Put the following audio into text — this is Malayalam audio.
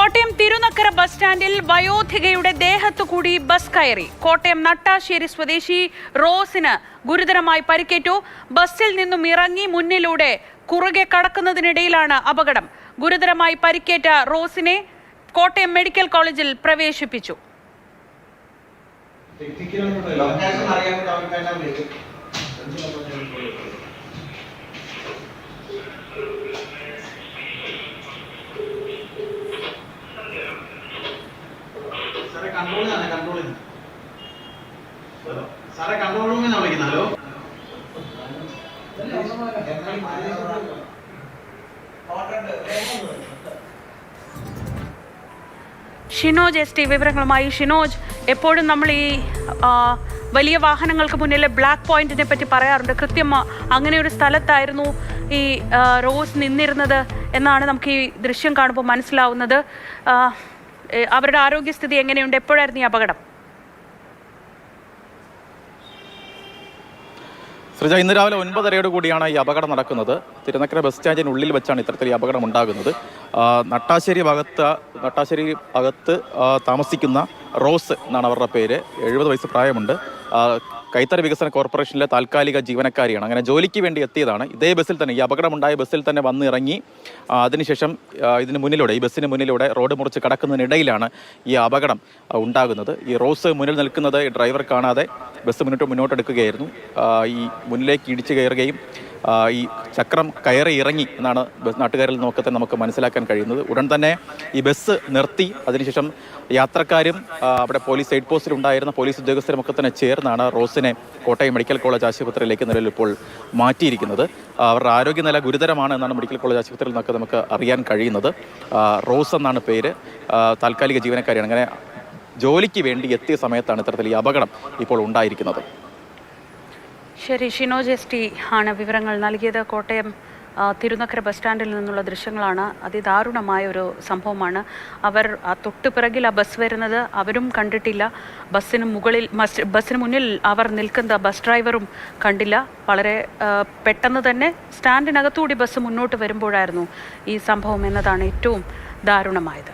കോട്ടയം തിരുനക്കര ബസ് സ്റ്റാൻഡിൽ വയോധികയുടെ ദേഹത്തുകൂടി ബസ് കയറി. കോട്ടയം നട്ടാശ്ശേരി സ്വദേശി റോസിന് ഗുരുതരമായി പരിക്കേറ്റു. ബസ്സിൽ നിന്നും ഇറങ്ങി മുന്നിലൂടെ കുറുകെ കടക്കുന്നതിനിടയിലാണ് അപകടം. ഗുരുതരമായി പരിക്കേറ്റ റോസിനെ കോട്ടയം മെഡിക്കൽ കോളേജിൽ പ്രവേശിപ്പിച്ചു. ഷിനോജ് എസ് ടി വിവരങ്ങളുമായി. ഷിനോജ്, എപ്പോഴും നമ്മൾ ഈ വലിയ വാഹനങ്ങൾക്ക് മുന്നിലെ ബ്ലാക്ക് പോയിന്റിനെ പറ്റി പറയാറുണ്ട്. കൃത്യം അങ്ങനെ ഒരു സ്ഥലത്തായിരുന്നു ഈ റോസ് നിന്നിരുന്നത് എന്നാണ് നമുക്ക് ഈ ദൃശ്യം കാണുമ്പോൾ മനസ്സിലാവുന്നത്. അവരുടെ ആരോഗ്യസ്ഥിതി എങ്ങനെയുണ്ട്? എപ്പോഴായിരുന്നു ഈ അപകടം? ശ്രീജ, ഇന്ന് രാവിലെ 9:30 കൂടിയാണ് ഈ അപകടം നടക്കുന്നത്. തിരുനക്കര ബസ് സ്റ്റാൻഡിനുള്ളിൽ വെച്ചാണ് ഇത്തരത്തിൽ ഈ അപകടം ഉണ്ടാകുന്നത്. നട്ടാശ്ശേരി ഭാഗത്ത് താമസിക്കുന്ന റോസ് എന്നാണ് അവരുടെ പേര്. 70 വയസ്സ് പ്രായമുണ്ട്. കൈത്തറി വികസന കോർപ്പറേഷനിലെ താൽക്കാലിക ജീവനക്കാരിയാണ്. അങ്ങനെ ജോലിക്ക് വേണ്ടി എത്തിയതാണ്. ഇതേ ബസ്സിൽ തന്നെ, ഈ അപകടമുണ്ടായ ബസ്സിൽ തന്നെ വന്ന് ഇറങ്ങി. അതിനുശേഷം ഈ ബസ്സിന് മുന്നിലൂടെ റോഡ് മുറിച്ച് കടക്കുന്നതിനിടയിലാണ് ഈ അപകടം ഉണ്ടാകുന്നത്. ഈ റോസ് മുന്നിൽ നിൽക്കുന്നത് ഡ്രൈവർ കാണാതെ ബസ് മുന്നോട്ടെടുക്കുകയായിരുന്നു. ഈ മുന്നിലേക്ക് ഇടിച്ചു കയറുകയും ഈ ചക്രം കയറി ഇറങ്ങി എന്നാണ് നാട്ടുകാരിൽ നോക്കത്തെ നമുക്ക് മനസ്സിലാക്കാൻ കഴിയുന്നത്. ഉടൻ തന്നെ ഈ ബസ് നിർത്തി. അതിനുശേഷം യാത്രക്കാരും അവിടെ പോലീസ് എയ്ഡ് പോസ്റ്റിലുണ്ടായിരുന്ന പോലീസ് ഉദ്യോഗസ്ഥരുമൊക്കെ തന്നെ ചേർന്നാണ് റോസിനെ കോട്ടയം മെഡിക്കൽ കോളേജ് ആശുപത്രിയിലേക്ക് നിലവിൽ ഇപ്പോൾ മാറ്റിയിരിക്കുന്നത്. അവരുടെ ആരോഗ്യനില ഗുരുതരമാണ് എന്നാണ് മെഡിക്കൽ കോളേജ് ആശുപത്രിയിൽ നിന്നൊക്കെ നമുക്ക് അറിയാൻ കഴിയുന്നത്. റോസ് എന്നാണ് പേര്. താൽക്കാലിക ജീവനക്കാരിയാണ്. അങ്ങനെ ജോലിക്ക് വേണ്ടി എത്തിയ സമയത്താണ് ഇത്തരത്തിൽ ഈ അപകടം ഇപ്പോൾ ഉണ്ടായിരിക്കുന്നത്. ശരി, ഷിനോജ് എസ് ടി ആണ് വിവരങ്ങൾ നൽകിയത്. കോട്ടയം തിരുനക്കര ബസ് സ്റ്റാൻഡിൽ നിന്നുള്ള ദൃശ്യങ്ങളാണ്. അതിദാരുണമായ ഒരു സംഭവമാണ്. അവർ തൊട്ടു പിറകിൽ ആ ബസ് വരുന്നത് അവരും കണ്ടിട്ടില്ല. ബസ്സിന് മുന്നിൽ അവർ നിൽക്കുന്ന ബസ് ഡ്രൈവറും കണ്ടില്ല. വളരെ പെട്ടെന്ന് തന്നെ സ്റ്റാൻഡിനകത്തുകൂടി ബസ് മുന്നോട്ട് വരുമ്പോഴായിരുന്നു ഈ സംഭവം എന്നതാണ് ഏറ്റവും ദാരുണമായത്.